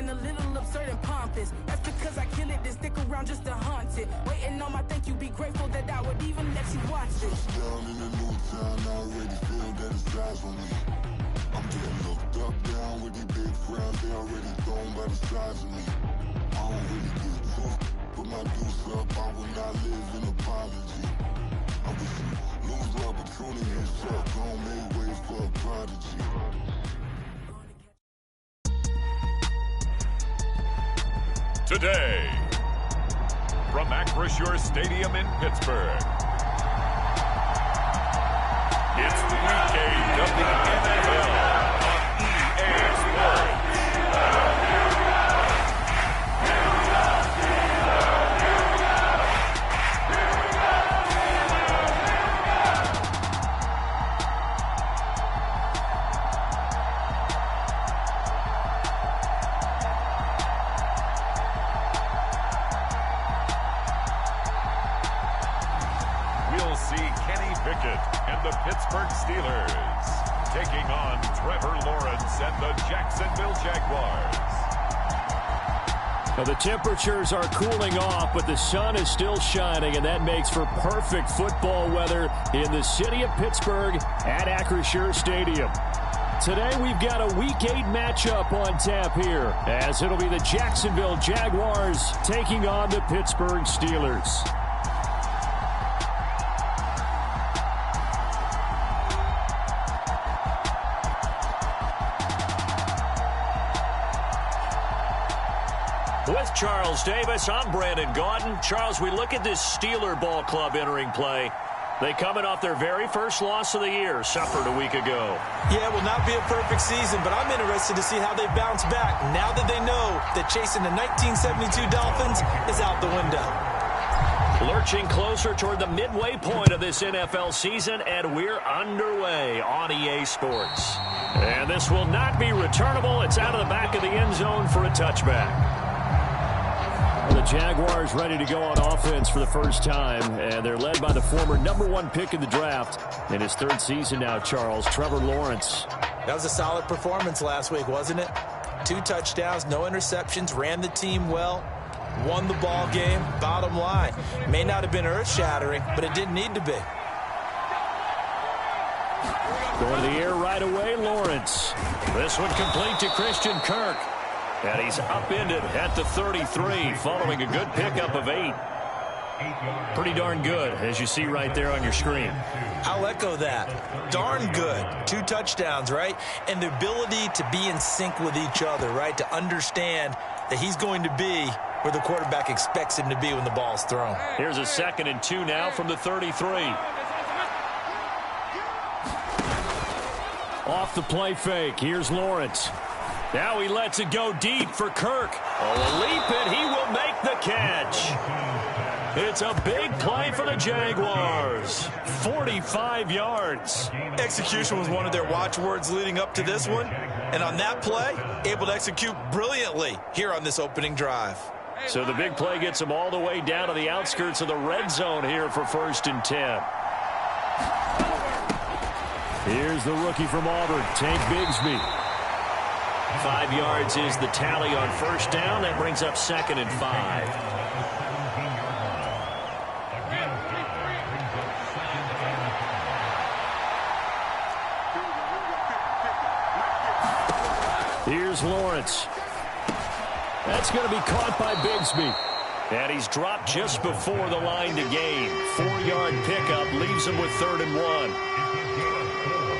and a little absurd and pompous. That's because I kill it, then stick around just to haunt it. Waiting on my thank you, be grateful that I would even let you watch it. Down in the new town, I already feel that it's eyes on me. I'm getting looked up, down with these big crowds, they already thrown by the size of me. I don't really give a fuck, put my deuce up, I will not live in apology. I wish you lose the opportunity and suck, don't make way for a prodigy. Today, from Acrisure Stadium in Pittsburgh, it's Week 8 of the NFL on EA Sports. We'll see Kenny Pickett and the Pittsburgh Steelers taking on Trevor Lawrence and the Jacksonville Jaguars. Now, the temperatures are cooling off, but the sun is still shining, and that makes for perfect football weather in the city of Pittsburgh at Acrisure Stadium. Today, we've got a Week 8 matchup on tap here, as it'll be the Jacksonville Jaguars taking on the Pittsburgh Steelers. With Charles Davis, I'm Brandon Gaudin. Charles, we look at this Steeler ball club entering play. They coming off their very first loss of the year, suffered a week ago. Yeah, it will not be a perfect season, but I'm interested to see how they bounce back now that they know that chasing the 1972 Dolphins is out the window. Lurching closer toward the midway point of this NFL season, and we're underway on EA Sports. And this will not be returnable. It's out of the back of the end zone for a touchback. The Jaguars ready to go on offense for the first time, and they're led by the former #1 pick in the draft in his third season now, Charles, Trevor Lawrence. That was a solid performance last week, wasn't it? 2 touchdowns, no interceptions, ran the team well, won the ball game. Bottom line, may not have been earth-shattering, but it didn't need to be. Going to the air right away, Lawrence. This one complete to Christian Kirk. And he's upended at the 33, following a good pickup of 8. Pretty darn good, as you see right there on your screen. I'll echo that. Darn good. 2 touchdowns, right? And the ability to be in sync with each other, right? To understand that he's going to be where the quarterback expects him to be when the ball's thrown. Here's a 2nd and 2 now from the 33. Off the play fake. Here's Lawrence. Now he lets it go deep for Kirk. Oh, leap it. He will make the catch. It's a big play for the Jaguars. 45 yards. Execution was one of their watchwords leading up to this one. And on that play, able to execute brilliantly here on this opening drive. So the big play gets him all the way down to the outskirts of the red zone here for 1st and 10. Here's the rookie from Auburn, Tank Bigsby. 5 yards is the tally on 1st down. That brings up 2nd and 5. Here's Lawrence. That's going to be caught by Bigsby. And he's dropped just before the line to gain. 4-yard pickup leaves him with 3rd and 1.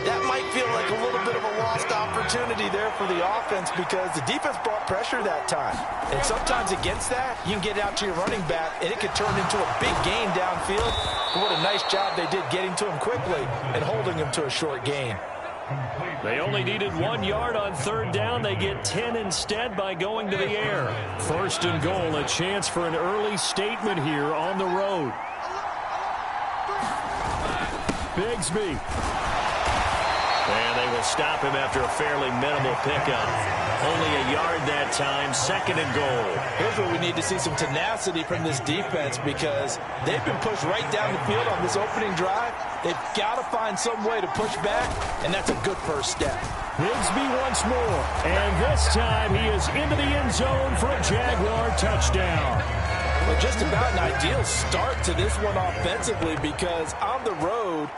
That might feel like a little bit of a lost opportunity there for the offense because the defense brought pressure that time. And sometimes against that, you can get out to your running back, and it could turn into a big gain downfield. But what a nice job they did getting to him quickly and holding him to a short gain. They only needed 1 yard on 3rd down. They get 10 instead by going to the air. 1st and goal, a chance for an early statement here on the road. Bigsby. And they will stop him after a fairly minimal pickup. Only a yard that that time. 2nd and goal. Here's where we need to see some tenacity from this defense because they've been pushed right down the field on this opening drive. They've got to find some way to push back, and that's a good first step. Bigsby once more, and this time he is into the end zone for a Jaguar touchdown. Well, just about an ideal start to this one offensively because on the road,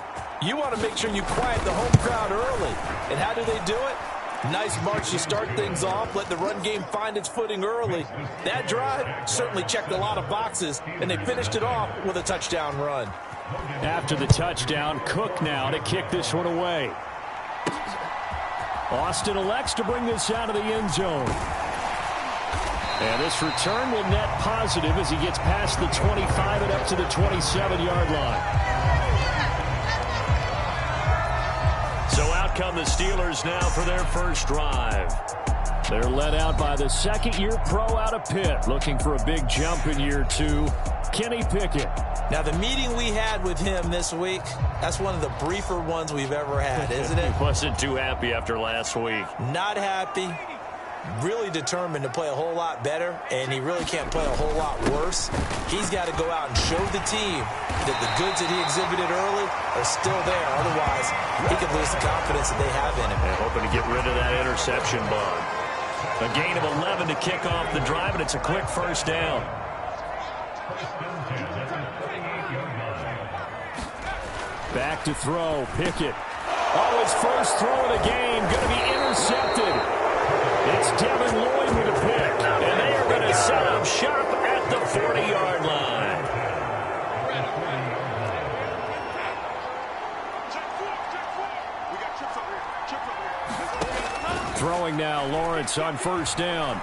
you want to make sure you quiet the home crowd early. And how do they do it? Nice march to start things off, let the run game find its footing early. That drive certainly checked a lot of boxes, and they finished it off with a touchdown run. After the touchdown, Cook now to kick this one away. Austin elects to bring this out of the end zone. And this return will net positive as he gets past the 25 and up to the 27-yard line. So out come the Steelers now for their first drive. They're led out by the second-year pro out of Pitt, looking for a big jump in year 2, Kenny Pickett. Now, the meeting we had with him this week, that's one of the briefer ones we've ever had, isn't it? Wasn't too happy after last week. Not happy. Really determined to play a whole lot better, and he really can't play a whole lot worse. He's got to go out and show the team that the goods that he exhibited early are still there. Otherwise, he could lose the confidence that they have in him. And hoping to get rid of that interception bug. A gain of 11 to kick off the drive, and it's a quick first down. Back to throw, Pickett. Oh, his first throw of the game, going to be intercepted. It's Devin Lloyd with a pick, and they are going to set up shop at the 40-yard line. Throwing now, Lawrence on first down.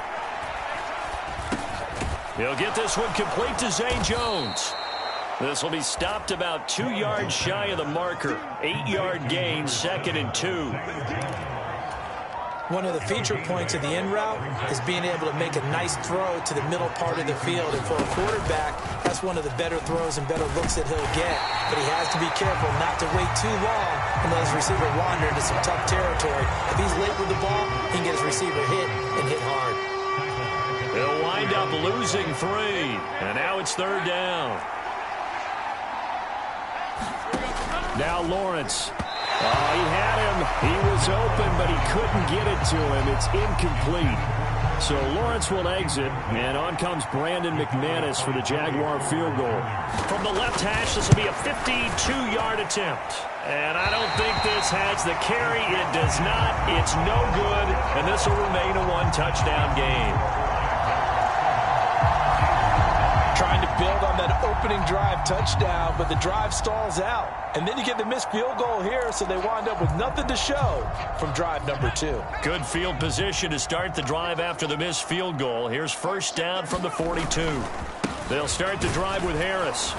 He'll get this one complete to Zay Jones. This will be stopped about 2 yards shy of the marker. 8-yard gain, 2nd and 2. One of the feature points of the in route is being able to make a nice throw to the middle part of the field. And for a quarterback, that's one of the better throws and better looks that he'll get. But he has to be careful not to wait too long and let his receiver wander into some tough territory. If he's late with the ball, he can get his receiver hit and hit hard. They'll wind up losing 3. And now it's 3rd down. Now Lawrence. Oh, he had him. He was open, but he couldn't get it to him. It's incomplete. So Lawrence will exit, and on comes Brandon McManus for the Jaguar field goal. From the left hash, this will be a 52-yard attempt. And I don't think this has the carry. It does not. It's no good, and this will remain a 1-touchdown game. Trying to build on that opening drive touchdown, but the drive stalls out. And then you get the missed field goal here, so they wind up with nothing to show from drive number 2. Good field position to start the drive after the missed field goal. Here's first down from the 42. They'll start the drive with Harris.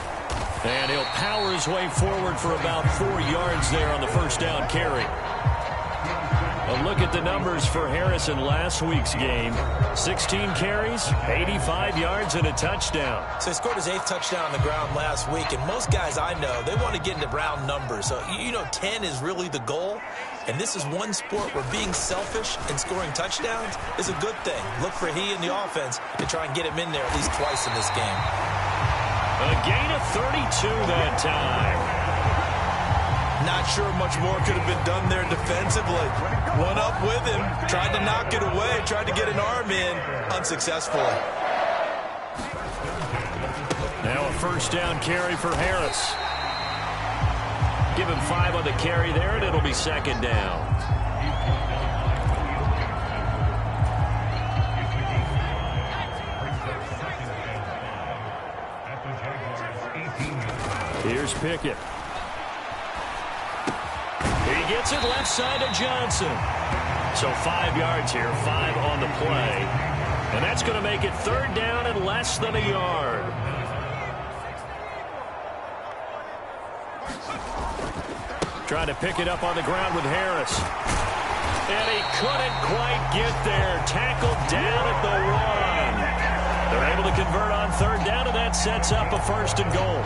And he'll power his way forward for about 4 yards there on the first down carry. A look at the numbers for Harris in last week's game. 16 carries, 85 yards, and a touchdown. So he scored his 8th touchdown on the ground last week, and most guys I know, they want to get into round numbers. So, 10 is really the goal. And this is one sport where being selfish and scoring touchdowns is a good thing. Look for he and the offense to try and get him in there at least twice in this game. A gain of 32 that time. Not sure much more could have been done there defensively. One up with him, tried to knock it away, tried to get an arm in, unsuccessfully. Now a first down carry for Harris. Give him 5 on the carry there, and it'll be 2nd down. Here's Pickett. He gets it left side to Johnson. So 5 yards here, 5 on the play. And that's going to make it 3rd down and less than a yard. Trying to pick it up on the ground with Harris. And he couldn't quite get there. Tackled down at the 1. They're able to convert on 3rd down, and that sets up a 1st and goal.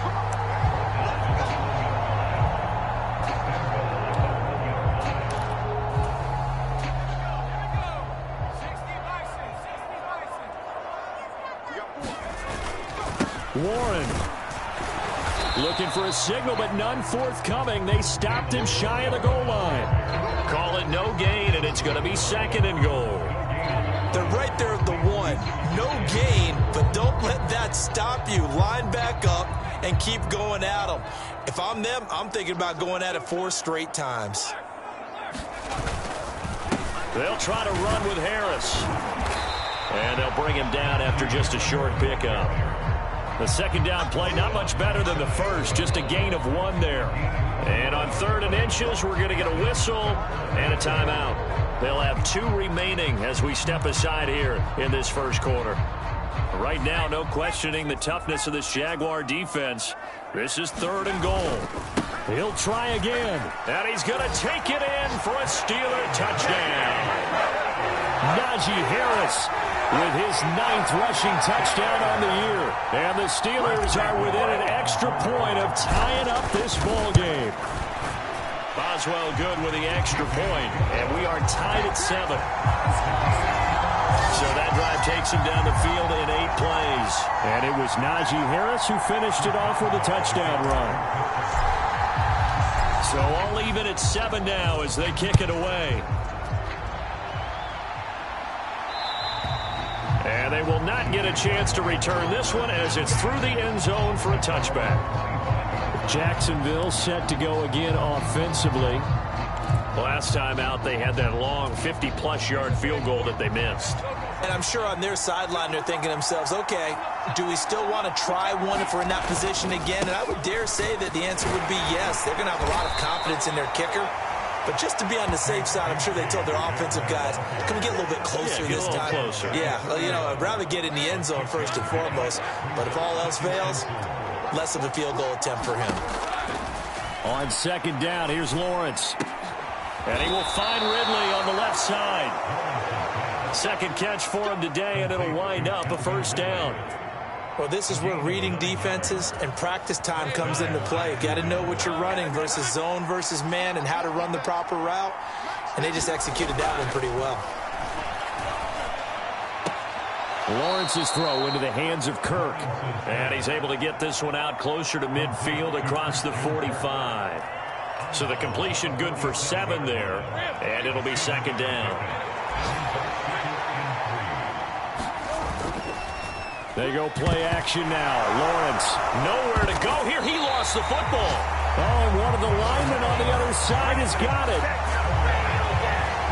Warren looking for a signal, but none forthcoming. They stopped him shy of the goal line. Call it no gain, and it's going to be 2nd and goal. They're right there at the 1. No gain, but don't let that stop you. Line back up and keep going at them. If I'm them, I'm thinking about going at it 4 straight times. They'll try to run with Harris. And they'll bring him down after just a short pickup. The second down play, not much better than the first, just a gain of 1 there. And on 3rd and inches, we're going to get a whistle and a timeout. They'll have 2 remaining as we step aside here in this first quarter. Right now, no questioning the toughness of this Jaguar defense. This is 3rd and goal. He'll try again. And he's going to take it in for a Steeler touchdown. Najee Harris with his 9th rushing touchdown on the year. And the Steelers are within an extra point of tying up this ball game. Boswell good with the extra point, and we are tied at 7. So that drive takes him down the field in 8 plays. And it was Najee Harris who finished it off with a touchdown run. So all even at 7 now as they kick it away. And they will not get a chance to return this one as it's through the end zone for a touchback. Jacksonville set to go again offensively. Last time out, they had that long 50-plus yard field goal that they missed. And I'm sure on their sideline they're thinking to themselves, okay, do we still want to try one if we're in that position again? And I would dare say that the answer would be yes. They're going to have a lot of confidence in their kicker. But just to be on the safe side, I'm sure they told their offensive guys, can we get a little bit closer this time? Closer. Yeah, you know, I'd rather get in the end zone first and foremost. But if all else fails, less of a field goal attempt for him. On 2nd down, here's Lawrence. And he will find Ridley on the left side. 2nd catch for him today, and it'll wind up a 1st down. Well, this is where reading defenses and practice time comes into play. You got to know what you're running versus zone versus man and how to run the proper route. And they just executed that one pretty well. Lawrence's throw into the hands of Kirk. And he's able to get this one out closer to midfield across the 45. So the completion good for 7 there. And it'll be 2nd down. They go play action now. Lawrence. Nowhere to go here. He lost the football. Oh, and one of the linemen on the other side has got it.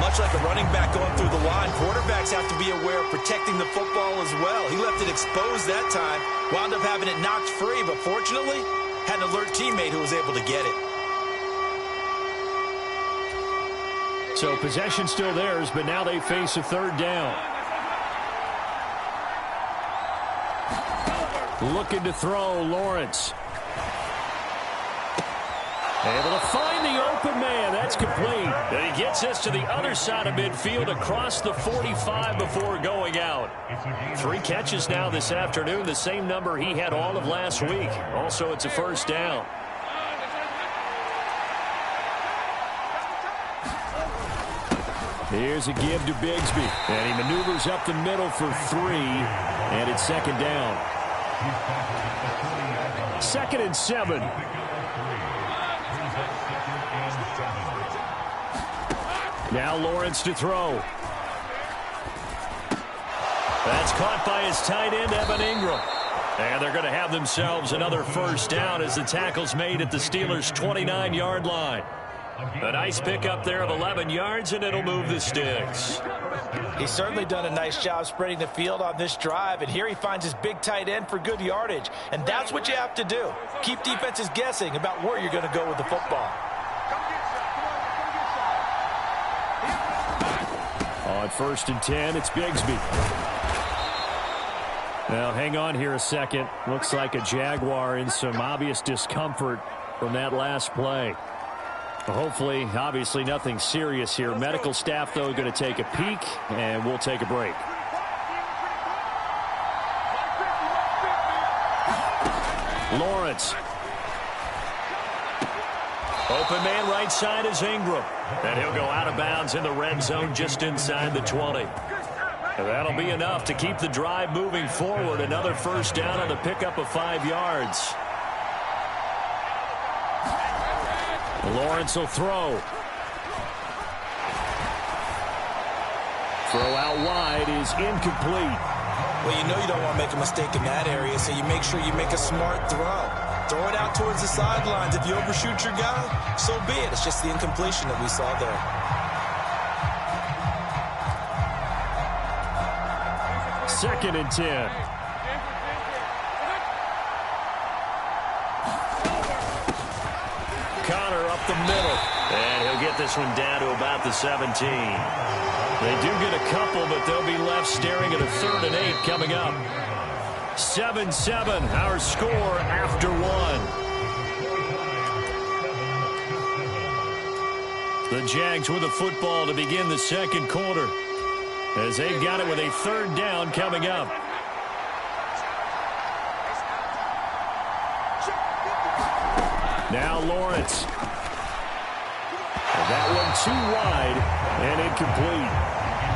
Much like a running back going through the line, quarterbacks have to be aware of protecting the football as well. He left it exposed that time, wound up having it knocked free, but fortunately, had an alert teammate who was able to get it. So possession still theirs, but now they face a 3rd down. Looking to throw, Lawrence. Able to find the open man. That's complete. And he gets this to the other side of midfield across the 45 before going out. 3 catches now this afternoon, the same number he had all of last week. Also, it's a 1st down. Here's a give to Bigsby. And he maneuvers up the middle for 3. And it's 2nd down. 2nd and 7. Now Lawrence to throw. That's caught by his tight end, Evan Ingram. And they're going to have themselves another 1st down as the tackle's made at the Steelers' 29-yard line. A nice pickup there of 11 yards, and it'll move the sticks. He's certainly done a nice job spreading the field on this drive, and here he finds his big tight end for good yardage. And that's what you have to do. Keep defenses guessing about where you're going to go with the football. On 1st and 10, it's Bigsby. Now, hang on here a second. Looks like a Jaguar in some obvious discomfort from that last play. Hopefully, obviously, nothing serious here. Medical staff, though, going to take a peek, and we'll take a break. Lawrence. Open man right side is Ingram. And he'll go out of bounds in the red zone just inside the 20. And that'll be enough to keep the drive moving forward. Another first down on the pickup of 5 yards. Lawrence will throw. Throw out wide is incomplete. Well, you know you don't want to make a mistake in that area, so you make sure you make a smart throw. Throw it out towards the sidelines. If you overshoot your guy, so be it. It's just the incompletion that we saw there. Second and 10. Connor up the middle. And he'll get this one down to about the 17. They do get a couple, but they'll be left staring at a 3rd and 8 coming up. 7-7, our score after 1. The Jags with the football to begin the second quarter, as they've got it with a 3rd down coming up. Now Lawrence. And that one too wide and incomplete.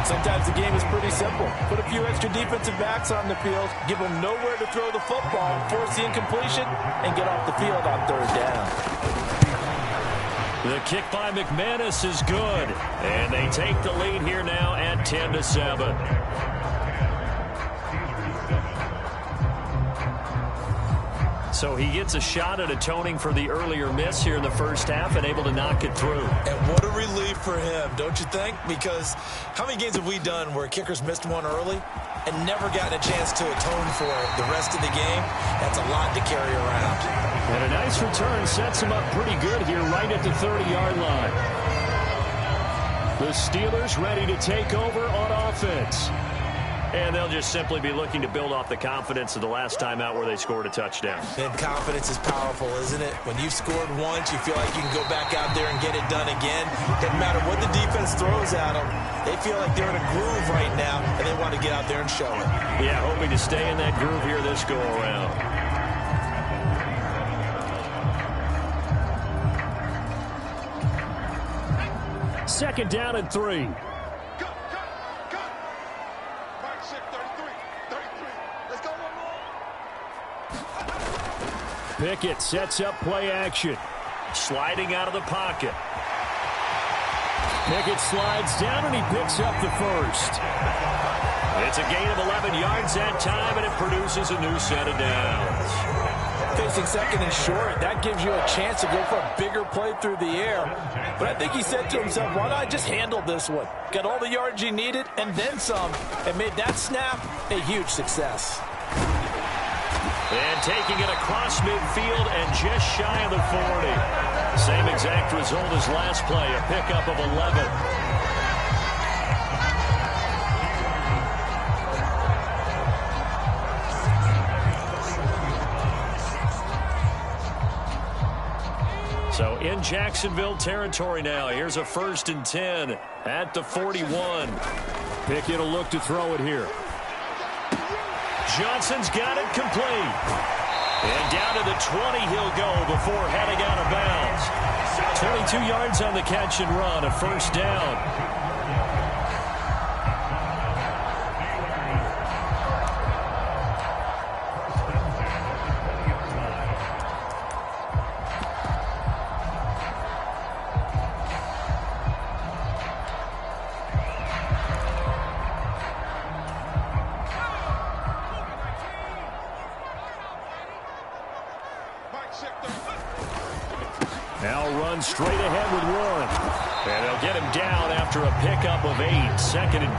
Sometimes the game is pretty simple. Put a few extra defensive backs on the field, give them nowhere to throw the football, force the incompletion, and get off the field on 3rd down. The kick by McManus is good, and they take the lead here now at 10-7. So he gets a shot at atoning for the earlier miss here in the first half and able to knock it through. And what a relief for him, don't you think? Because how many games have we done where kickers missed one early and never gotten a chance to atone for it the rest of the game? That's a lot to carry around. And a nice return sets him up pretty good here right at the 30-yard line. The Steelers ready to take over on offense. And they'll just simply be looking to build off the confidence of the last time out where they scored a touchdown. And confidence is powerful, isn't it? When you've scored once, you feel like you can go back out there and get it done again. Doesn't matter what the defense throws at them. They feel like they're in a groove right now, and they want to get out there and show it. Yeah, hoping to stay in that groove here this go-around. Second down and 3. Pickett sets up play action. Sliding out of the pocket. Pickett slides down and he picks up the first. It's a gain of 11 yards that time, and it produces a new set of downs. Facing 2nd and short, that gives you a chance to go for a bigger play through the air. But I think he said to himself, why not just handle this one? Got all the yards you needed and then some, and made that snap a huge success. And taking it across midfield and just shy of the 40. Same exact result as last play, a pickup of 11. So in Jacksonville territory now. Here's a 1st and 10 at the 41. Pickett will look to throw it here. Johnson's got it complete. And down to the 20 he'll go before heading out of bounds. 22 yards on the catch and run, a 1st down. Now run straight ahead with Warren. And they'll get him down after a pickup of 8, 2nd and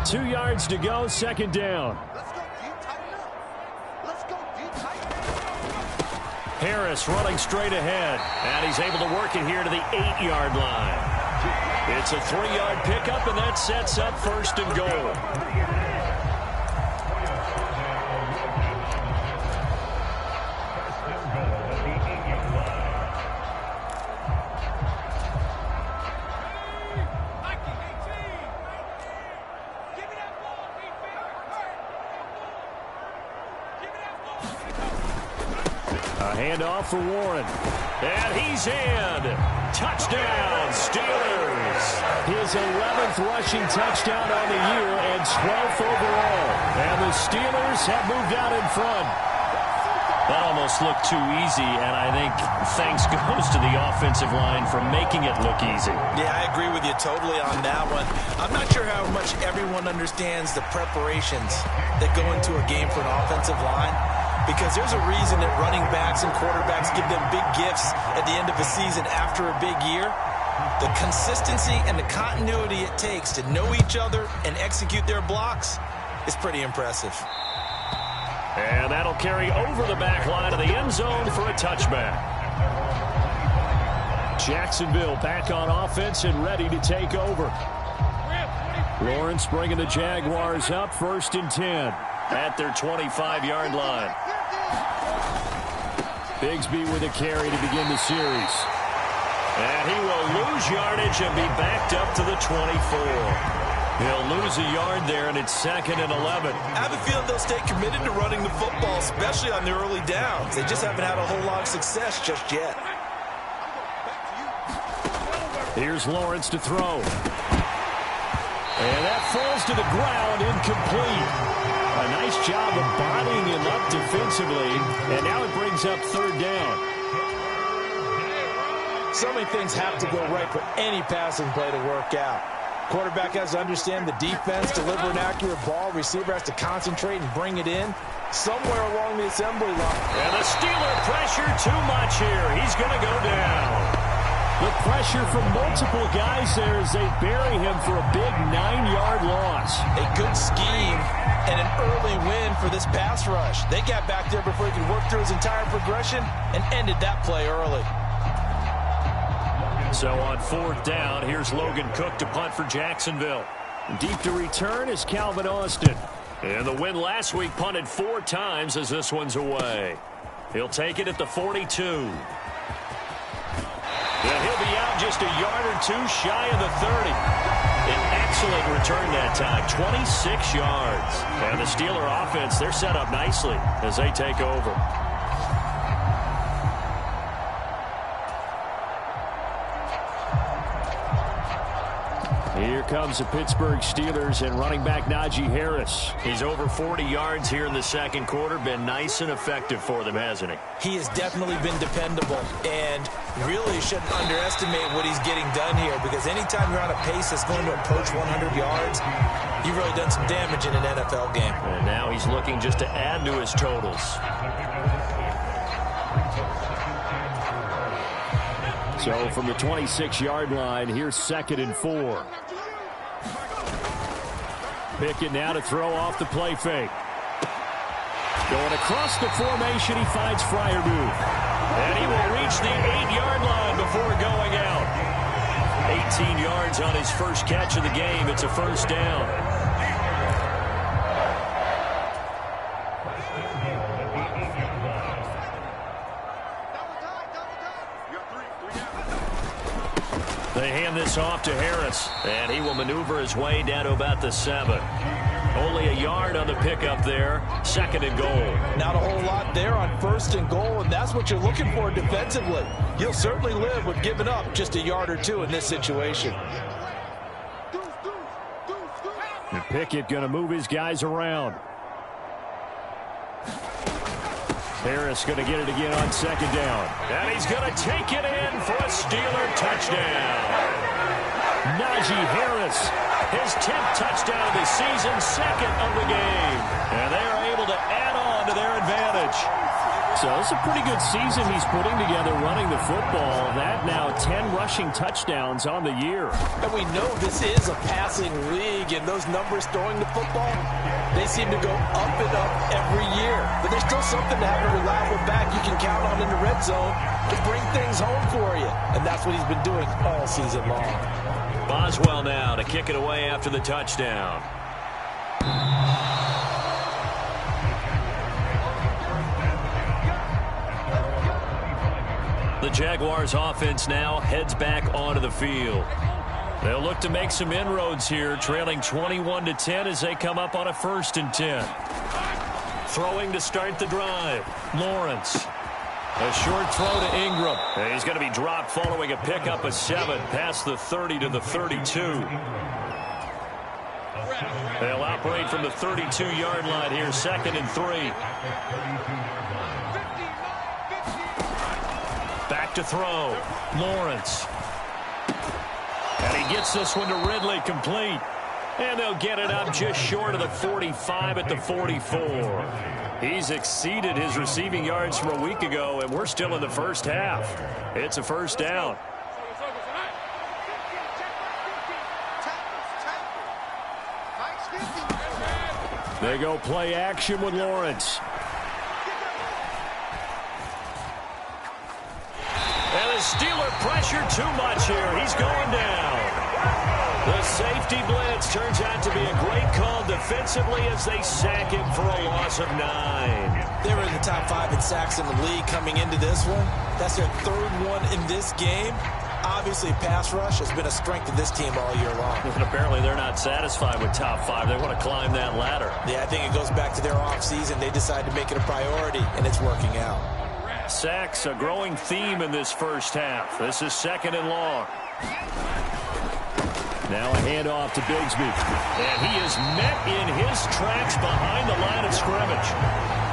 2. Two yards to go, 2nd down. Harris running straight ahead, and he's able to work it here to the 8-yard line. It's a 3-yard pickup, and that sets up 1st and goal. A handoff for Warren. And he's in. Touchdown, Steelers. His 11th rushing touchdown on the year and 12th overall. And the Steelers have moved out in front. That almost looked too easy, and I think thanks goes to the offensive line for making it look easy. Yeah, I agree with you totally on that one. I'm not sure how much everyone understands the preparations that go into a game for an offensive line, because there's a reason that running backs and quarterbacks give them big gifts at the end of a season after a big year. The consistency and the continuity it takes to know each other and execute their blocks is pretty impressive. And that'll carry over the back line of the end zone for a touchback. Jacksonville back on offense and ready to take over. Lawrence bringing the Jaguars up 1st and 10. At their 25-yard line. Bigsby with a carry to begin the series. And he will lose yardage and be backed up to the 24. He'll lose a yard there, and it's 2nd and 11. I have a feeling they'll stay committed to running the football, especially on the early downs. They just haven't had a whole lot of success just yet. Here's Lawrence to throw. And that falls to the ground, incomplete. A nice job of bodying him up defensively, and now it brings up 3rd down. So many things have to go right for any passing play to work out. Quarterback has to understand the defense, deliver an accurate ball. Receiver has to concentrate and bring it in somewhere along the assembly line. And the Steeler pressure too much here. He's going to go down. The pressure from multiple guys there as they bury him for a big 9-yard loss. A good scheme and an early win for this pass rush. They got back there before he could work through his entire progression and ended that play early. So on 4th down, here's Logan Cook to punt for Jacksonville. Deep to return is Calvin Austin. And the win last week punted 4 times as this one's away. He'll take it at the 42. And he'll be out just a yard or two shy of the 30. An excellent return that time, 26 yards. And the Steeler offense, they're set up nicely as they take over. Here comes the Pittsburgh Steelers and running back Najee Harris. He's over 40 yards here in the 2nd quarter. Been nice and effective for them, hasn't he? He has definitely been dependable, and really shouldn't underestimate what he's getting done here, because anytime you're on a pace that's going to approach 100 yards, you've really done some damage in an NFL game. And now he's looking just to add to his totals. So from the 26-yard line, here's 2nd and 4. Pickett now to throw off the play fake. Going across the formation, he finds Freiermuth. And he will reach the 8-yard line before going out. 18 yards on his first catch of the game. It's a 1st down. They hand this off to Harris, and he will maneuver his way down to about the 7. Only a yard on the pickup there. 2nd and goal. Not a whole lot there on 1st and goal, and that's what you're looking for defensively. You'll certainly live with giving up just a yard or two in this situation. And Pickett going to move his guys around. Harris going to get it again on 2nd down. And he's going to take it in for a Steeler touchdown. Najee Harris, his 10th touchdown of the season, 2nd of the game. And they are able to add on to their advantage. So it's a pretty good season he's putting together running the football. That now 10 rushing touchdowns on the year. And we know this is a passing league, and those numbers throwing the football, they seem to go up and up every year. But there's still something to have a reliable back you can count on in the red zone to bring things home for you. And that's what he's been doing all season long. Boswell now to kick it away after the touchdown. The Jaguars offense now heads back onto the field. They'll look to make some inroads here, trailing 21-10 as they come up on a 1st and 10. Throwing to start the drive. Lawrence. A short throw to Ingram. And he's going to be dropped following a pickup of 7 past the 30 to the 32. They'll operate from the 32-yard line here, 2nd and 3. Back to throw. Lawrence. And he gets this one to Ridley, complete. And they'll get it up just short of the 45 at the 44. He's exceeded his receiving yards from a week ago, and we're still in the first half. It's a first down. They go play action with Lawrence. And the Steeler pressure too much here. He's going down. The safety blitz turns out to be a great call defensively as they sack him for a loss of 9. They were in the top 5 in sacks in the league coming into this one. That's their 3rd one in this game. Obviously, pass rush has been a strength of this team all year long. And apparently they're not satisfied with top 5. They want to climb that ladder. Yeah, I think it goes back to their offseason. They decided to make it a priority, and it's working out. Sacks, a growing theme in this first half. This is 2nd and long. Now a handoff to Bigsby. And he is met in his tracks behind the line of scrimmage.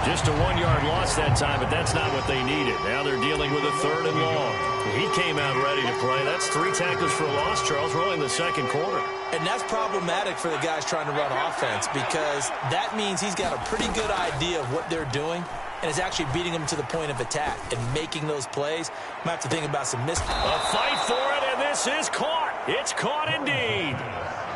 Just a 1-yard loss that time, but that's not what they needed. Now they're dealing with a 3rd and long. He came out ready to play. That's 3 tackles for a loss, Charles, rolling the 2nd quarter. And that's problematic for the guys trying to run offense because that means he's got a pretty good idea of what they're doing and is actually beating them to the point of attack and making those plays. Might have to think about some mistakes. A fight for it, and this is caught. It's caught indeed.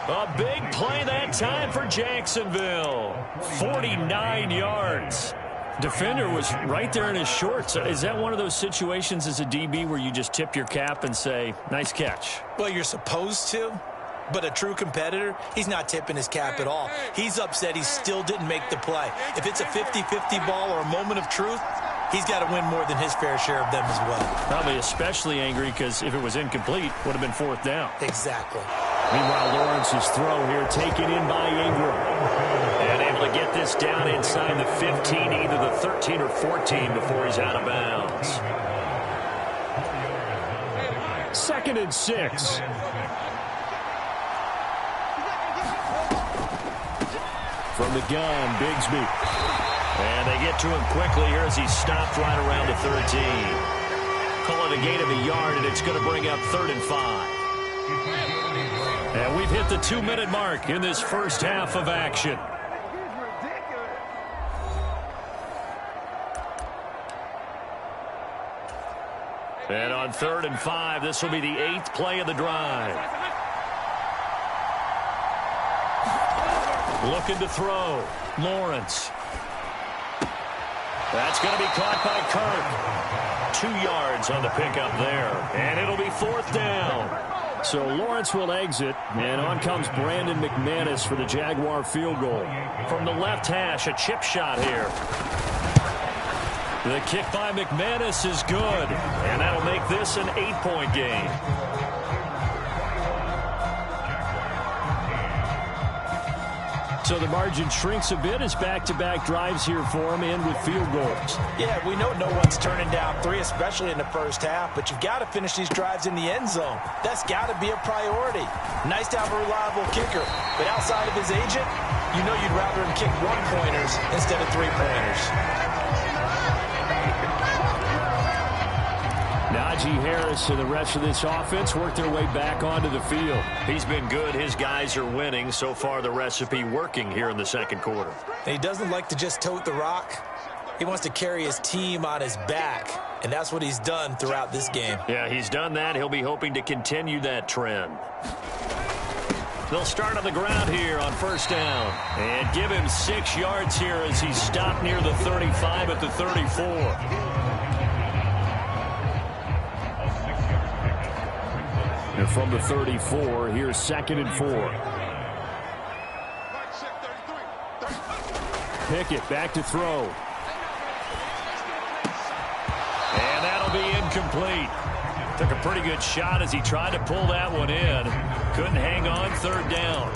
A big play that time for Jacksonville. 49 yards. Defender was right there in his shorts. Is that one of those situations as a DB where you just tip your cap and say, nice catch? Well, you're supposed to. But a true competitor, he's not tipping his cap at all. He's upset he still didn't make the play. If it's a 50-50 ball or a moment of truth, he's got to win more than his fair share of them as well. Probably especially angry because if it was incomplete, it would have been 4th down. Exactly. Meanwhile, Lawrence's throw here taken in by Ingram. And able to get this down inside the 15, either the 13 or 14 before he's out of bounds. 2nd and 6. From the gun, Bigsby. And they get to him quickly here as he's stopped right around the 13. Call it a gain of a yard, and it's going to bring up 3rd and 5. And we've hit the 2-minute mark in this first half of action. And on 3rd and 5, this will be the 8th play of the drive. Looking to throw. Lawrence. That's going to be caught by Kirk. 2 yards on the pickup there. And it'll be 4th down. So Lawrence will exit, and on comes Brandon McManus for the Jaguar field goal. From the left hash, a chip shot here. The kick by McManus is good. And that'll make this an 8-point game. So the margin shrinks a bit as back-to-back drives here for him, and with field goals. Yeah, we know no one's turning down 3, especially in the first half, but you've got to finish these drives in the end zone. That's got to be a priority. Nice to have a reliable kicker, but outside of his agent, you know you'd rather him kick 1-pointers instead of 3-pointers. Najee Harris and the rest of this offense work their way back onto the field. He's been good. His guys are winning. So far, the recipe working here in the 2nd quarter. And he doesn't like to just tote the rock. He wants to carry his team on his back, and that's what he's done throughout this game. Yeah, he's done that. He'll be hoping to continue that trend. They'll start on the ground here on 1st down. And give him 6 yards here as he's stopped near the 35 at the 34. And from the 34, here's 2nd and 4. Pickett back to throw. And that'll be incomplete. Took a pretty good shot as he tried to pull that one in. Couldn't hang on. 3rd down.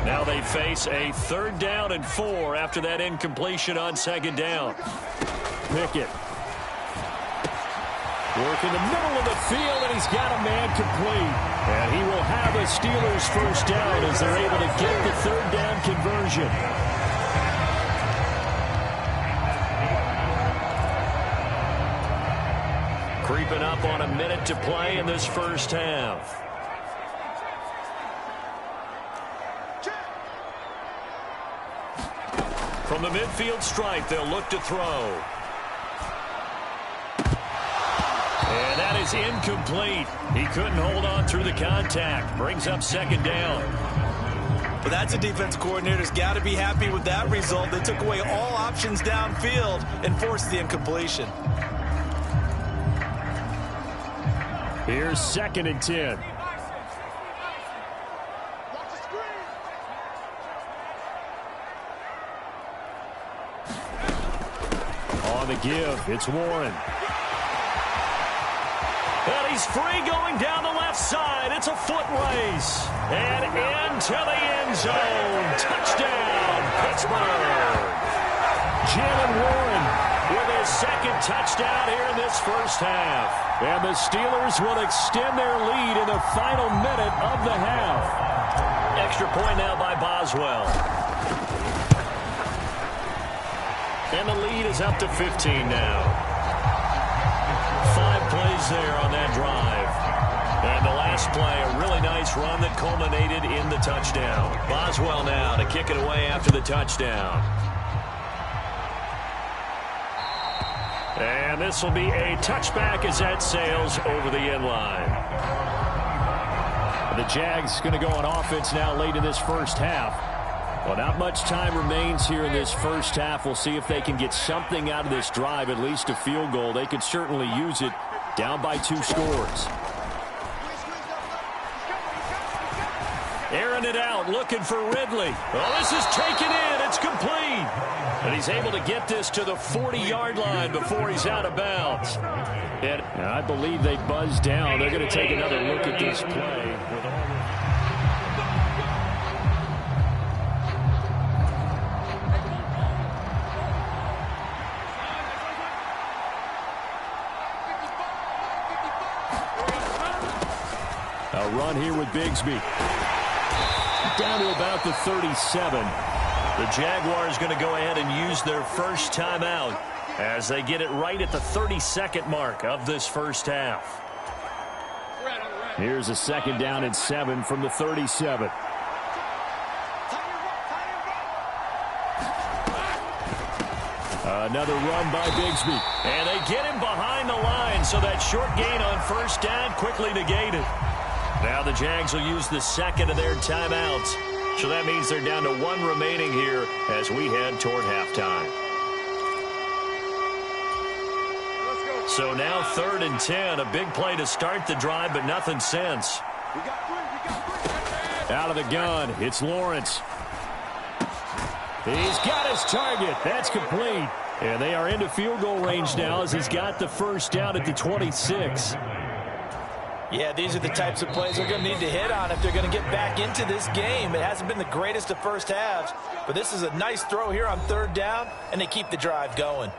Now Now they face a 3rd down and 4 after that incompletion on 2nd down. Pickett. Work in the middle of the field, and he's got a man complete. And he will have a Steelers 1st down as they're able to get the 3rd down conversion. Creeping up on a minute to play in this 1st half. From the midfield stripe, they'll look to throw. And that is incomplete. He couldn't hold on through the contact. Brings up 2nd down. But that's a defense coordinator's got to be happy with that result. They took away all options downfield and forced the incompletion. Here's 2nd and 10. On the give, it's Warren. And he's free going down the left side. It's a foot race. And into the end zone. Touchdown, Pittsburgh. Jalen Warren with his 2nd touchdown here in this 1st half. And the Steelers will extend their lead in the final minute of the half. Extra point now by Boswell. And the lead is up to 15 now. 5 plays there on that drive. And the last play, a really nice run that culminated in the touchdown. Boswell now to kick it away after the touchdown. And this will be a touchback as that sails over the end line. The Jags going to go on offense now late in this 1st half. Well, not much time remains here in this 1st half. We'll see if they can get something out of this drive, at least a field goal. They could certainly use it, down by 2 scores. Airing it out, looking for Ridley. Oh, this is taken in. It's complete. And he's able to get this to the 40-yard line before he's out of bounds. And I believe they buzzed down. They're going to take another look at this play. A run here with Bigsby. Down to about the 37. The Jaguars going to go ahead and use their first timeout as they get it right at the 32nd mark of this 1st half. Here's a 2nd down and 7 from the 37. Another run by Bigsby. And they get him behind the line, so that short gain on 1st down quickly negated. Now the Jags will use the 2nd of their timeouts. So that means they're down to 1 remaining here as we head toward halftime. So now 3rd and 10. A big play to start the drive, but nothing since. Out of the gun, it's Lawrence. He's got his target. That's complete. And they are into field goal range now as he's got the 1st down at the 26. Yeah, these are the types of plays they're going to need to hit on if they're going to get back into this game. It hasn't been the greatest of 1st halves, but this is a nice throw here on 3rd down, and they keep the drive going.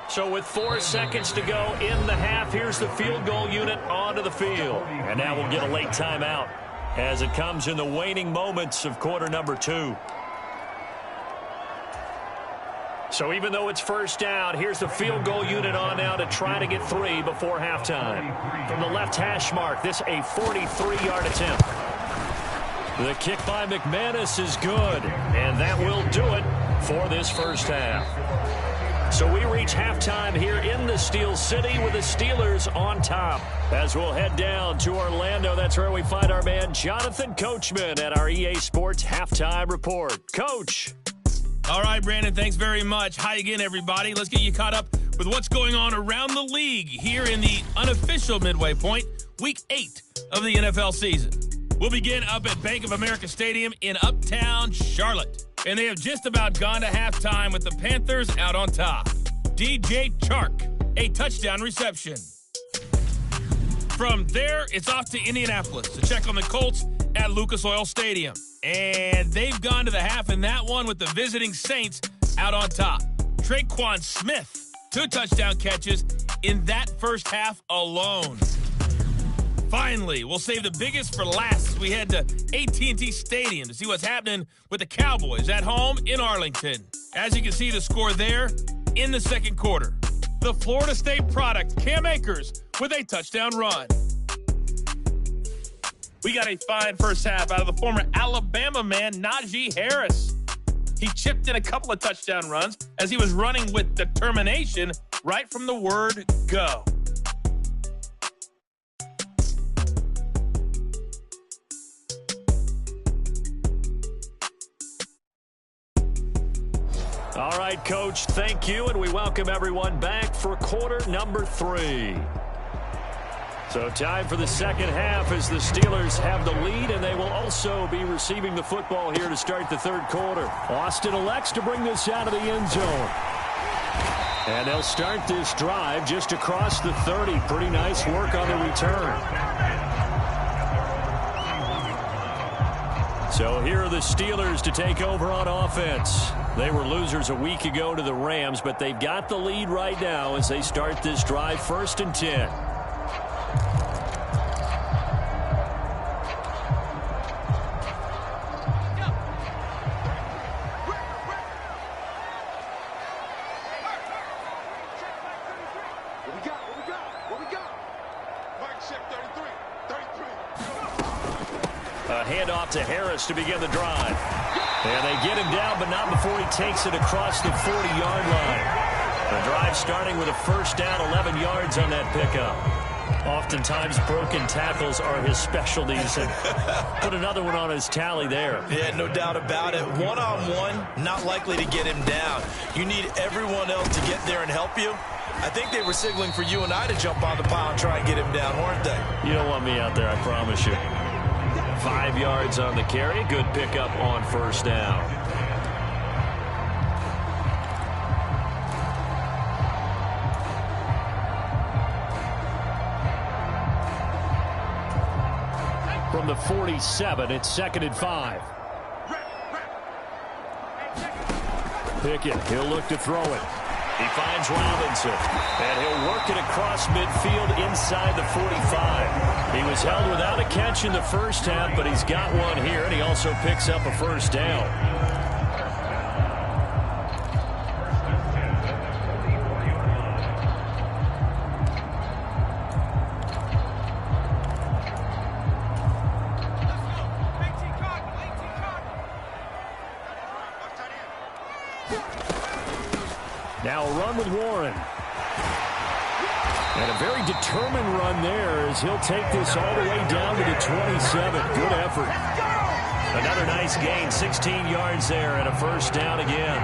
So with 4 seconds to go in the half, here's the field goal unit onto the field. And now we'll get a late timeout as it comes in the waning moments of quarter number 2. So even though it's 1st down, here's the field goal unit on now to try to get 3 before halftime. From the left hash mark, this a 43-yard attempt. The kick by McManus is good, and that will do it for this 1st half. So we reach halftime here in the Steel City with the Steelers on top. As we'll head down to Orlando, that's where we find our man Jonathan Coachman at our EA Sports Halftime Report. Coach. All right, Brandon, thanks very much. Hi again, everybody. Let's get you caught up with what's going on around the league here in the unofficial midway point, Week 8 of the NFL season. We'll begin up at Bank of America Stadium in Uptown Charlotte. And they have just about gone to halftime with the Panthers out on top. DJ Chark, a touchdown reception. From there, it's off to Indianapolis to check on the Colts at Lucas Oil Stadium. And they've gone to the half in that one with the visiting Saints out on top. Traquan Smith, 2 touchdown catches in that first half alone. Finally, we'll save the biggest for last as we head to AT&T Stadium to see what's happening with the Cowboys at home in Arlington. As you can see, the score there in the second quarter. The Florida State product, Cam Akers, with a touchdown run. We got a fine first half out of the former Alabama man, Najee Harris. He chipped in a couple of touchdown runs as he was running with determination right from the word go. All right, Coach, thank you, and we welcome everyone back for quarter number 3. So time for the second half as the Steelers have the lead, and they will also be receiving the football here to start the third quarter. Austin elects to bring this out of the end zone. And they'll start this drive just across the 30. Pretty nice work on the return. So here are the Steelers to take over on offense. They were losers a week ago to the Rams, but they've got the lead right now as they start this drive, 1st and 10. A handoff to Harris to begin the drive. And they get him down, but not before he takes it across the 40-yard line. The drive starting with a first down, 11 yards on that pickup. Oftentimes, broken tackles are his specialties, and put another one on his tally there. Yeah, no doubt about it. One-on-one, not likely to get him down. You need everyone else to get there and help you. I think they were signaling for you and I to jump on the pile and try and get him down, weren't they? You don't want me out there, I promise you. 5 yards on the carry. Good pickup on first down. From the 47, it's 2nd and 5. Pickett, he'll look to throw it. He finds Robinson, and he'll work it across midfield inside the 45. He was held without a catch in the first half, but he's got one here, and he also picks up a first down. Now a run with Warren. And a very determined run there as he'll take this all the way down to the 27. Good effort. Another nice gain, 16 yards there and a first down again.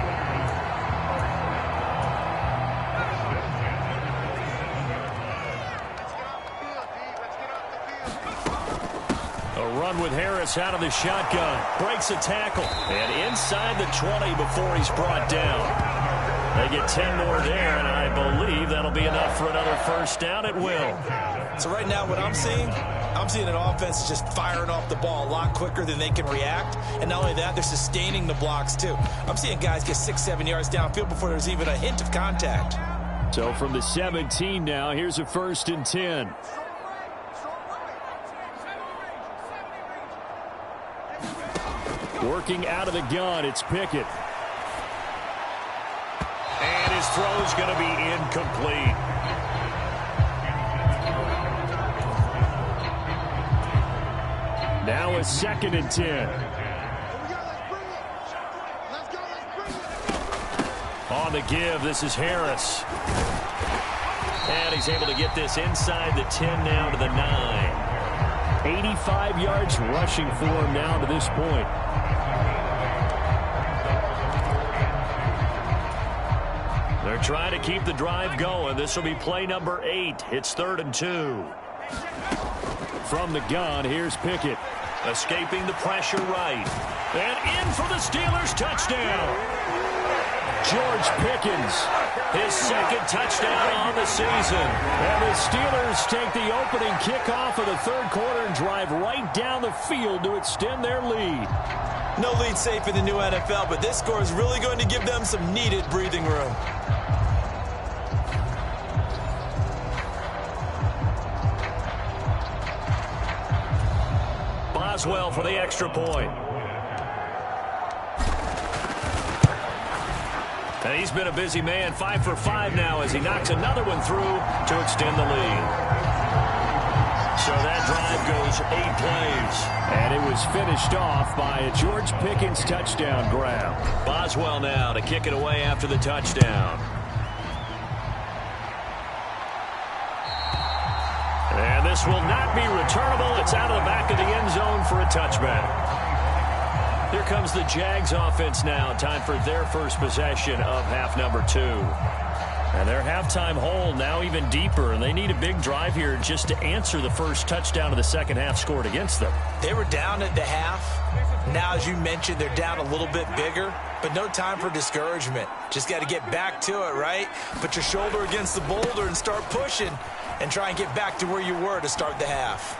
A run with Harris out of the shotgun. Breaks a tackle. And inside the 20 before he's brought down. They get 10 more there, and I believe that'll be enough for another first down. It will. So right now what I'm seeing an offense just firing off the ball a lot quicker than they can react. And not only that, they're sustaining the blocks too. I'm seeing guys get 6-7 yards downfield before there's even a hint of contact. So from the 17 now, here's a 1st and 10. Working out of the gun, it's Pickett. And his throw is going to be incomplete. Now a 2nd and 10. On the give, this is Harris. And he's able to get this inside the 10 now to the 9. 85 yards rushing for him now to this point. They're trying to keep the drive going. This will be play number 8. It's 3rd and 2. From the gun, here's Pickett. Escaping the pressure right. And in for the Steelers touchdown. George Pickens His second touchdown on the season. And the Steelers take the opening kickoff of the third quarter and drive right down the field to extend their lead. No lead safe in the new NFL, but this score is really going to give them some needed breathing room. Boswell for the extra point. And he's been a busy man, 5 for 5 now as he knocks another one through to extend the lead. So that drive goes 8 plays. And it was finished off by a George Pickens touchdown grab. Boswell now to kick it away after the touchdown. And this will not be returnable. It's out of the back of the end zone for a touchback. Here comes the Jags offense now. Time for their first possession of half number 2. And their halftime hole now even deeper, and they need a big drive here just to answer the first touchdown of the second half scored against them. They were down at the half. Now, as you mentioned, they're down a little bit bigger, but no time for discouragement. Just got to get back to it, right? Put your shoulder against the boulder and start pushing and try and get back to where you were to start the half.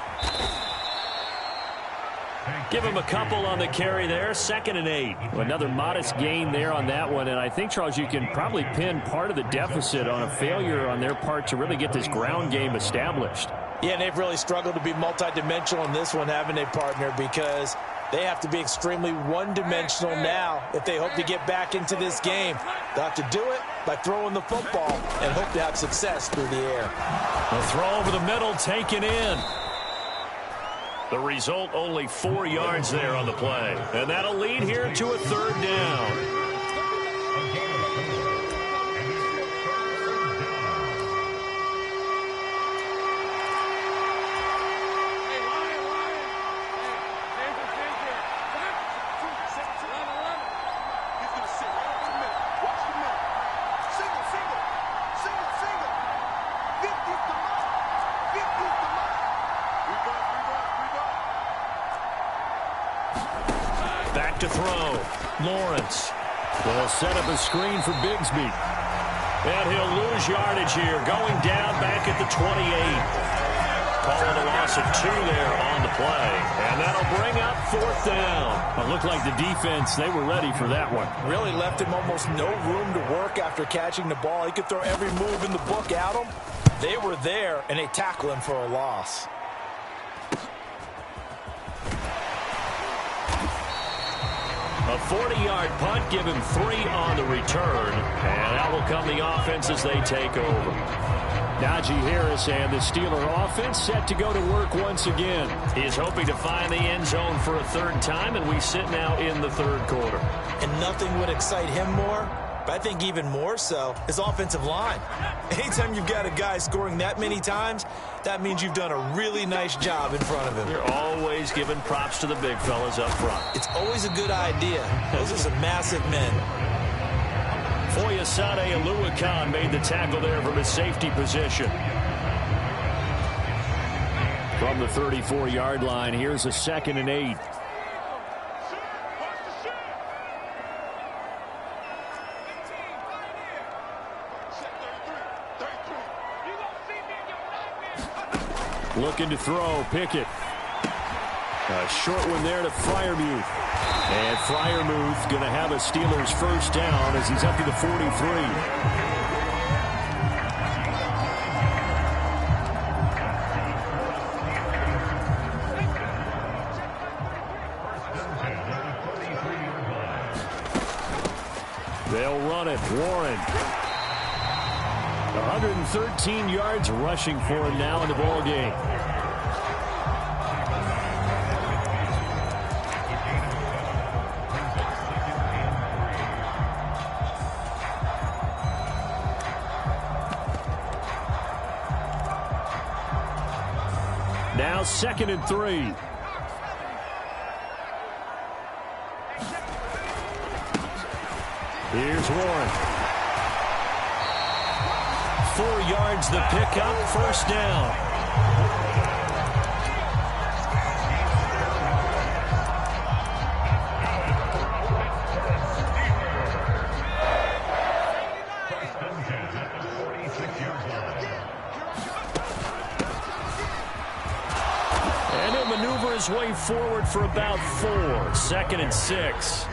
Give him a couple on the carry there. 2nd and 8. Another modest gain there on that one. And I think, Charles, you can probably pin part of the deficit on a failure on their part to really get this ground game established. Yeah, and they've really struggled to be multidimensional in this one, haven't they, partner? Because they have to be extremely one-dimensional now if they hope to get back into this game. They'll have to do it by throwing the football and hope to have success through the air. The throw over the middle taken in. The result, only 4 yards there on the play. And that'll lead here to a 3rd down. To throw. Lawrence. They'll set up a screen for Bigsby. And he'll lose yardage here. Going down back at the 28. Calling a loss of 2 there on the play. And that'll bring up 4th down. It looked like the defense, they were ready for that one. Really left him almost no room to work after catching the ball. He could throw every move in the book at him. They were there, and they tackle him for a loss. A 40-yard punt, give him 3 on the return. And out will come the offense as they take over. Najee Harris and the Steeler offense set to go to work once again. He is hoping to find the end zone for a 3rd time, and we sit now in the 3rd quarter. And nothing would excite him more, but I think even more so, his offensive line. Anytime you've got a guy scoring that many times, that means you've done a really nice job in front of him. You're always giving props to the big fellas up front. It's always a good idea. Those are some massive men. Foyesade Oluwakan made the tackle there from his safety position. From the 34-yard line, here's a 2nd and 8. Looking to throw, Pickett. A short one there to Freiermuth. And Freiermuth going to have a Steelers 1st down as he's up to the 43. They'll run it. Warren. 113 yards rushing for him now in the ball game. Now 2nd and 3. Here's Warren. 4 yards the pickup, 1st down. his way forward for about 4. 2nd and 6.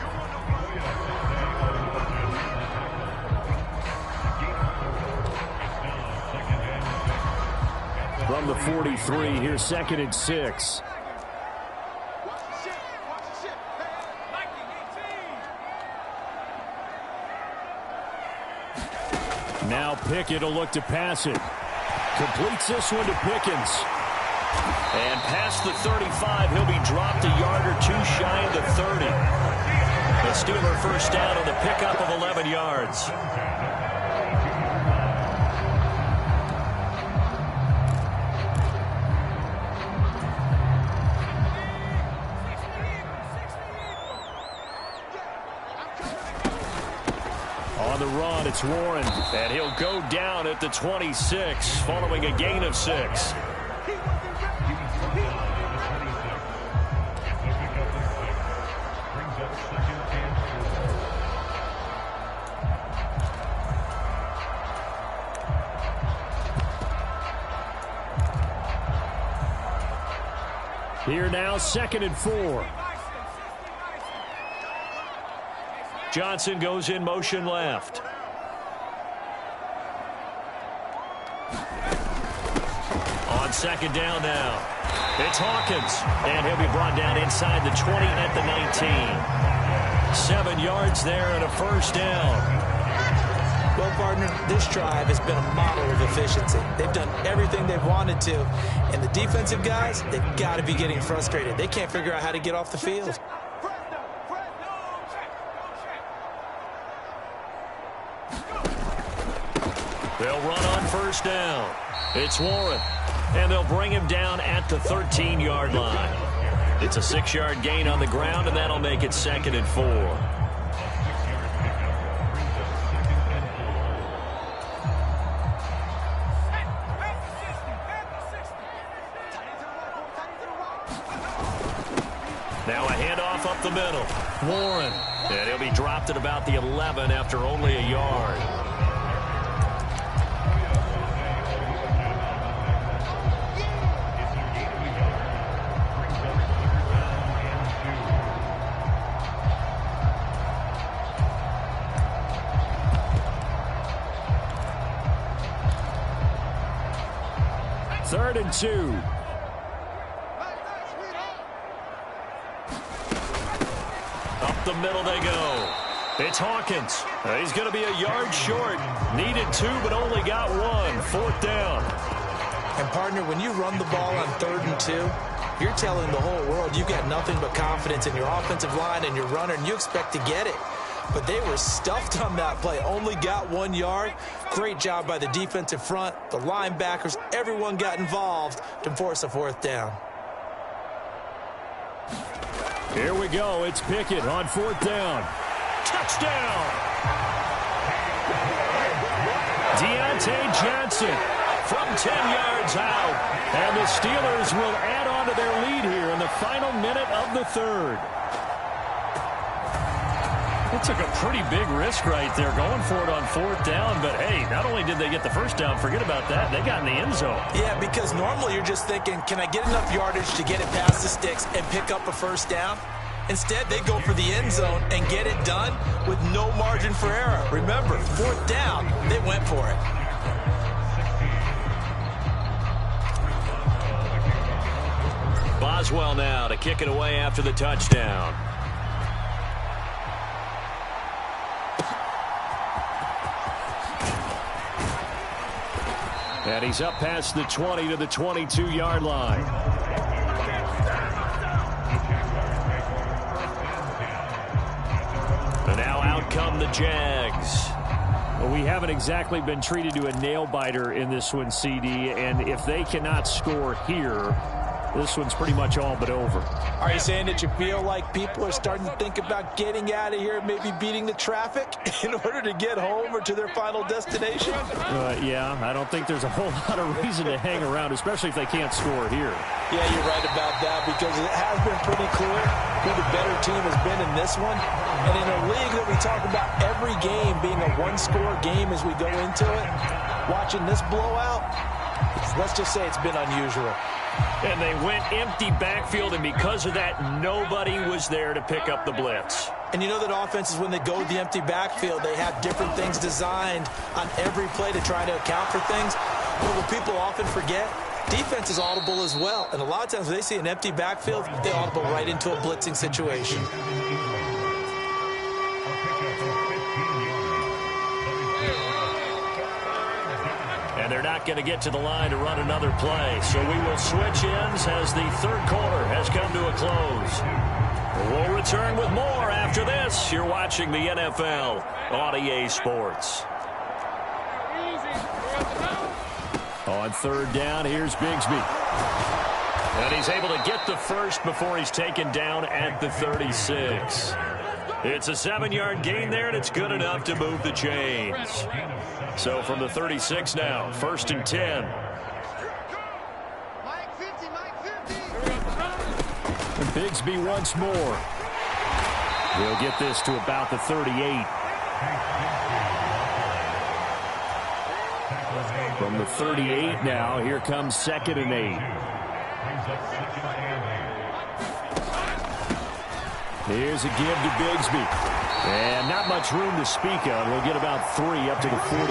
From the 43, here's 2nd and 6. Now Pickett will look to pass it. Completes this one to Pickens. And past the 35, he'll be dropped a yard or 2 shy of the 30. The Steeler first down on the pickup of 11 yards. On the run, it's Warren, and he'll go down at the 26, following a gain of 6. Here now, 2nd and 4. Johnson goes in motion left. On 2nd down now. It's Hawkins, and he'll be brought down inside the 20 at the 19. 7 yards there and a first down. Well, partner, this drive has been a model of efficiency. They've done everything they've wanted to, and the defensive guys, they've got to be getting frustrated. They can't figure out how to get off the field. They'll run on first down. It's Warren, and they'll bring him down at the 13-yard line. It's a 6-yard gain on the ground, and that'll make it 2nd and 4. Now a handoff up the middle. Warren, and he'll be dropped at about the 11 after only a yard. Third and 2. Up the middle they go. It's Hawkins. He's going to be a yard short. Needed 2, but only got 1. 4th down. And, partner, when you run the ball on 3rd and 2, you're telling the whole world you've got nothing but confidence in your offensive line and your runner, and you expect to get it. But they were stuffed on that play. Only got 1 yard. Great job by the defensive front. The linebackers, everyone got involved to force a 4th down. Here we go. It's Pickett on 4th down. Touchdown! Deontay Johnson from 10 yards out. And the Steelers will add on to their lead here in the final minute of the 3rd. That took a pretty big risk right there, going for it on 4th down. But, hey, not only did they get the first down, forget about that, they got in the end zone. Yeah, because normally you're just thinking, can I get enough yardage to get it past the sticks and pick up a first down? Instead, they go for the end zone and get it done with no margin for error. Remember, 4th down, they went for it. Boswell now to kick it away after the touchdown. And he's up past the 20 to the 22-yard line. And now out come the Jags. Well, we haven't exactly been treated to a nail-biter in this one, CD. And if they cannot score here, this one's pretty much all but over. Are you saying that you feel like people are starting to think about getting out of here, maybe beating the traffic in order to get home or to their final destination? Yeah, I don't think there's a whole lot of reason to hang around, especially if they can't score here. Yeah, you're right about that, because it has been pretty clear who the better team has been in this one. And in a league that we talk about every game being a one-score game as we go into it, watching this blowout, let's just say it's been unusual. And they went empty backfield, and because of that, nobody was there to pick up the blitz. And you know that offenses, when they go with the empty backfield, they have different things designed on every play to try to account for things. But what people often forget, defense is audible as well. And a lot of times when they see an empty backfield, they audible right into a blitzing situation. And they're not going to get to the line to run another play. So we will switch ends as the third quarter has come to a close. We'll return with more after this. You're watching the NFL on EA Sports. On third down, here's Bigsby. And he's able to get the first before he's taken down at the 36. It's a 7-yard gain there, and it's good enough to move the chains. So from the 36 now, 1st and 10. And Bigsby once more. He'll get this to about the 38. From the 38 now, here comes 2nd and 8. Here's a give to Bigsby. And not much room to speak of. We'll get about 3 up to the 41.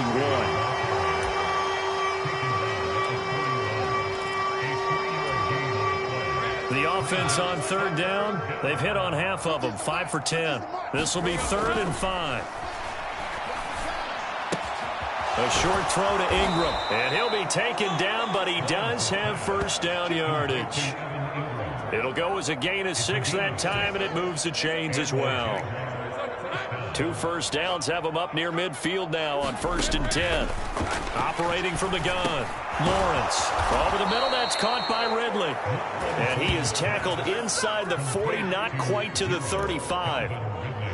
The offense on third down, they've hit on half of them, 5 for 10. This will be 3rd and 5. A short throw to Ingram, and he'll be taken down, but he does have first down yardage. It'll go as a gain of 6 that time, and it moves the chains as well. 2 first downs have him up near midfield now on 1st and 10. Operating from the gun, Lawrence. Over the middle, that's caught by Ridley. And he is tackled inside the 40, not quite to the 35.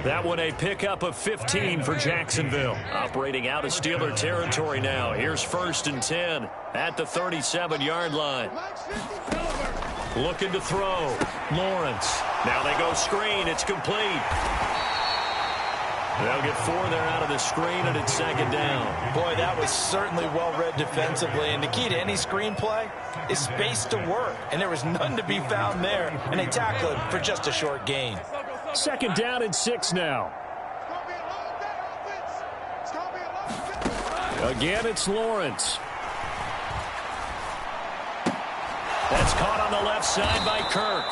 That one a pickup of 15 for Jacksonville. Operating out of Steeler territory now. Here's 1st and 10 at the 37-yard line. Looking to throw. Lawrence. Now they go screen. It's complete. They'll get 4 there out of the screen, and it's 2nd down. Boy, that was certainly well-read defensively. And the key to any screen play is space to work. And there was none to be found there. And they tackled for just a short gain. 2nd down and 6 now. Again, it's Lawrence. That's caught on the left side by Kirk.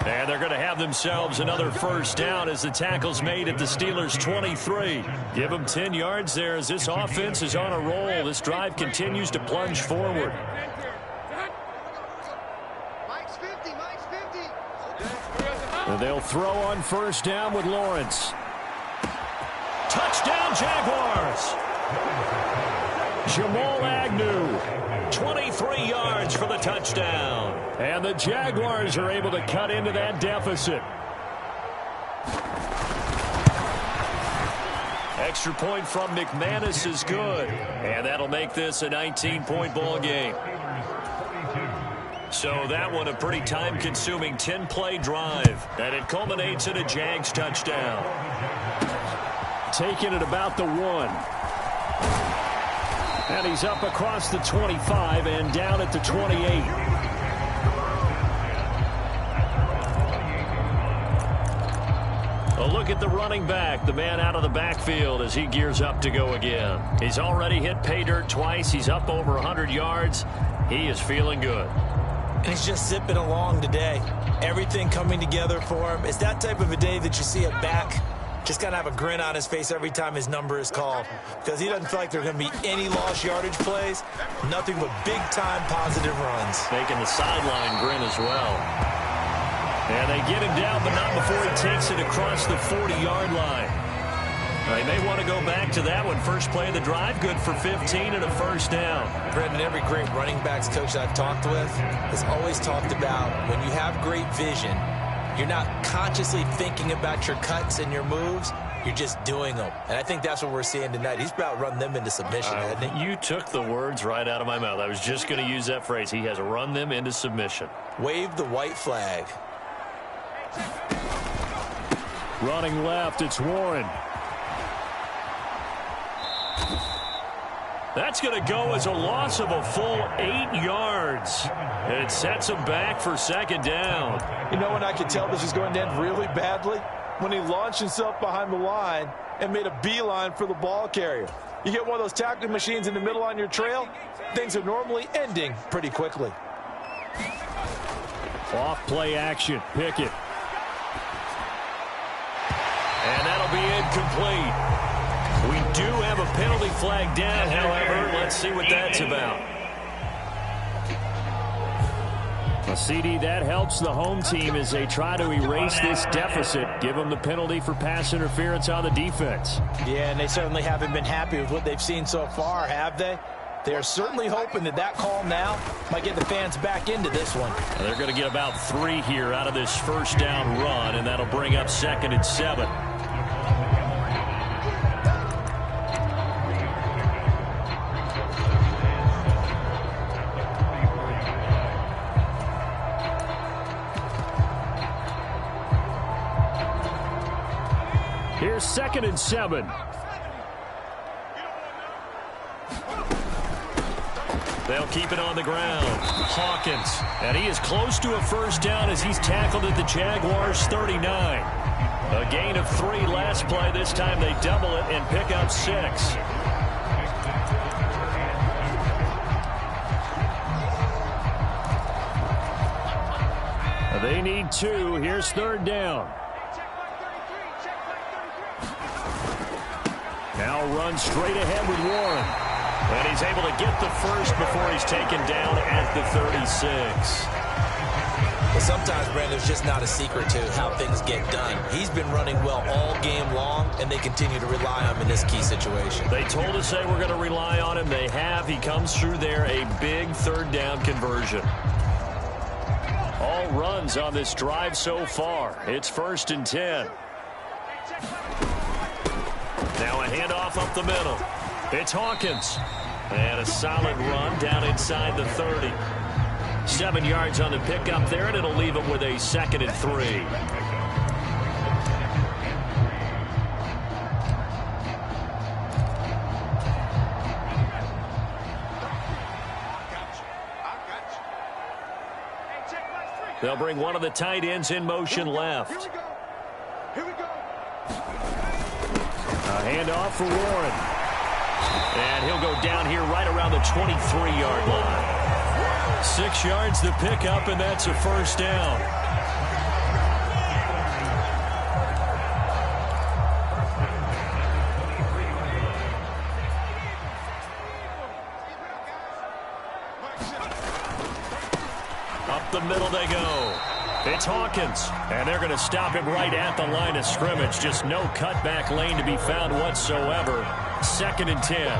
And they're going to have themselves another first down as the tackle's made at the Steelers' 23. Give them 10 yards there as this offense is on a roll. This drive continues to plunge forward. And they'll throw on 1st down with Lawrence. Touchdown, Jaguars! Jamal Agnew. 23 yards for the touchdown. And the Jaguars are able to cut into that deficit. Extra point from McManus is good. And that'll make this a 19-point ball game. So that one a pretty time-consuming 10-play drive. And it culminates in a Jags touchdown. Taking it about the 1. And he's up across the 25 and down at the 28. A look at the running back, the man out of the backfield as he gears up to go again. He's already hit pay dirt twice. He's up over 100 yards. He is feeling good. And he's just zipping along today. Everything coming together for him. It's that type of a day that you see a back just got to have a grin on his face every time his number is called, because he doesn't feel like there are going to be any lost yardage plays, nothing but big-time positive runs. Making the sideline grin as well. And they get him down, but not before he takes it across the 40-yard line. They may want to go back to that one. First play of the drive, good for 15 and a first down. Brendan, every great running backs coach I've talked with has always talked about when you have great vision, you're not consciously thinking about your cuts and your moves. You're just doing them. And I think that's what we're seeing tonight. He's about run them into submission, hasn't he? You took the words right out of my mouth. I was just going to use that phrase. He has run them into submission. Wave the white flag. Running left, it's Warren. That's going to go as a loss of a full 8 yards. It sets him back for second down. You know when I could tell this is going to end really badly? When he launched himself behind the line and made a beeline for the ball carrier. You get one of those tackling machines in the middle on your trail, things are normally ending pretty quickly. Off play action, Pickett. And that'll be incomplete. We do have a penalty flag down, however. Let's see what that's about. A CD, that helps the home team as they try to erase this deficit. Give them the penalty for pass interference on the defense. Yeah, and they certainly haven't been happy with what they've seen so far, have they? They are certainly hoping that that call now might get the fans back into this one. They're going to get about 3 here out of this first down run, and that'll bring up 2nd and 7. Here's 2nd and 7. They'll keep it on the ground. Hawkins. And he is close to a first down as he's tackled at the Jaguars 39. A gain of 3 last play. This time they double it and pick up 6. They need 2. Here's 3rd down. Now run straight ahead with Warren. And he's able to get the first before he's taken down at the 36. Well, sometimes, Brandon, there's just not a secret to how things get done. He's been running well all game long, and they continue to rely on him in this key situation. They told us they were going to rely on him. They have. He comes through there, a big 3rd down conversion. All runs on this drive so far. It's 1st and 10. Now a handoff up the middle. It's Hawkins. And a solid run down inside the 30. 7 yards on the pickup there, and it'll leave him with a 2nd and 3. They'll bring one of the tight ends in motion left. Here we go. A handoff for Warren. And he'll go down here right around the 23-yard line. 6 yards to pick up, and that's a first down. Up the middle they go. It's Hawkins, and they're going to stop him right at the line of scrimmage. Just no cutback lane to be found whatsoever. 2nd and 10.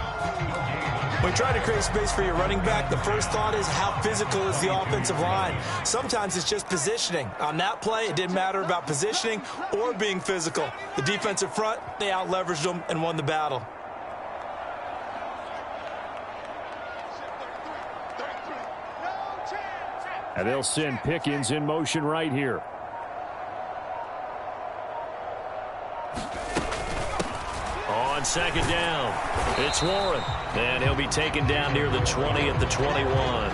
When you try to create space for your running back, the first thought is how physical is the offensive line. Sometimes it's just positioning. On that play, it didn't matter about positioning or being physical. The defensive front, they out-leveraged them and won the battle. And they'll send Pickens in motion right here. On 2nd down, it's Warren. And he'll be taken down near the 20 at the 21.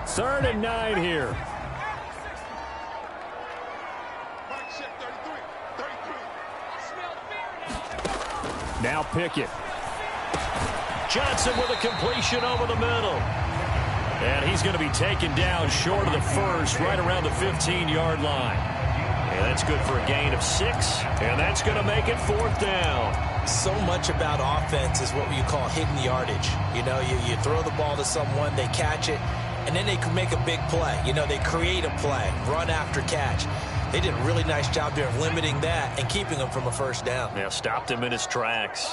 Third and 9 here. Now Pickett. Johnson with a completion over the middle. And he's going to be taken down short of the first, right around the 15-yard line. And that's good for a gain of 6. And that's going to make it 4th down. So much about offense is what you call hidden yardage. You know, you throw the ball to someone, they catch it, and then they can make a big play. You know, they create a play, run after catch. They did a really nice job there of limiting that and keeping him from a first down. Yeah, stopped him in his tracks.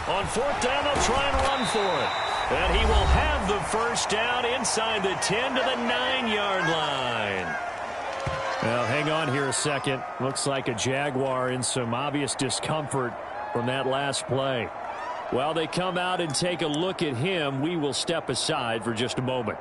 On 4th down, they'll try and run for it. And he will have the first down inside the 10 to the 9-yard line. Well, hang on here a second. Looks like a Jaguar in some obvious discomfort from that last play. While they come out and take a look at him, we will step aside for just a moment.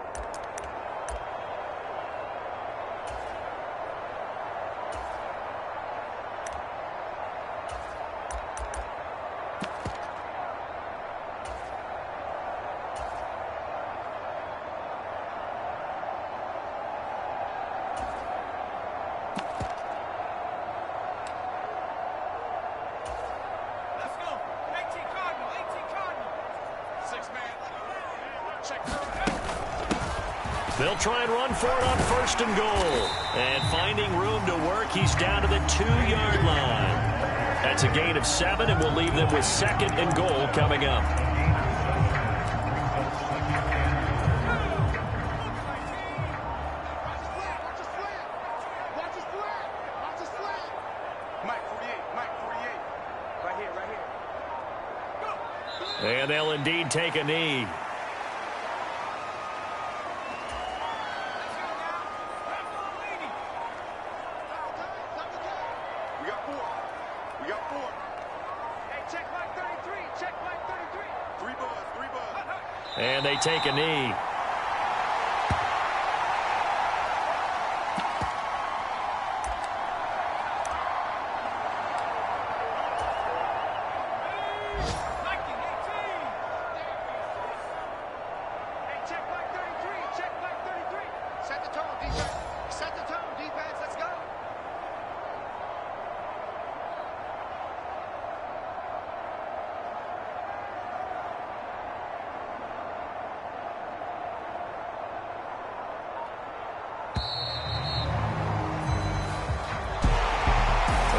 They'll try and run for it on 1st and goal. And finding room to work, he's down to the 2-yard line. That's a gain of 7, and we'll leave them with 2nd and goal coming up. And they'll indeed take a knee. And they take a knee.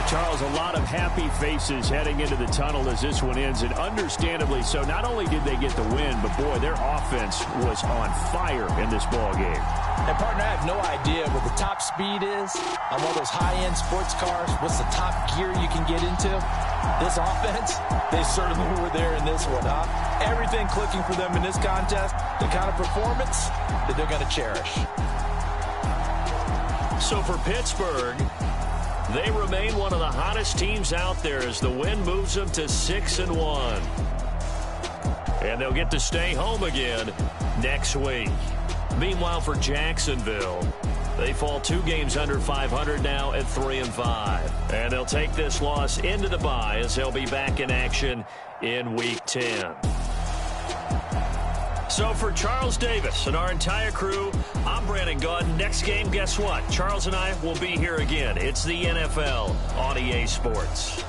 Charles, a lot of happy faces heading into the tunnel as this one ends, and understandably so. Not only did they get the win, but, boy, their offense was on fire in this ball game. And, partner, I have no idea what the top speed is on one of those high-end sports cars. What's the top gear you can get into? This offense, they certainly were there in this one, huh? Everything clicking for them in this contest, the kind of performance that they're going to cherish. So for Pittsburgh, they remain one of the hottest teams out there as the win moves them to 6-1. And they'll get to stay home again next week. Meanwhile, for Jacksonville, they fall 2 games under 500 now at 3-5. And they'll take this loss into the bye as they'll be back in action in Week 10. So for Charles Davis and our entire crew, I'm Brandon Gaudin. Next game, guess what? Charles and I will be here again. It's the NFL on EA Sports.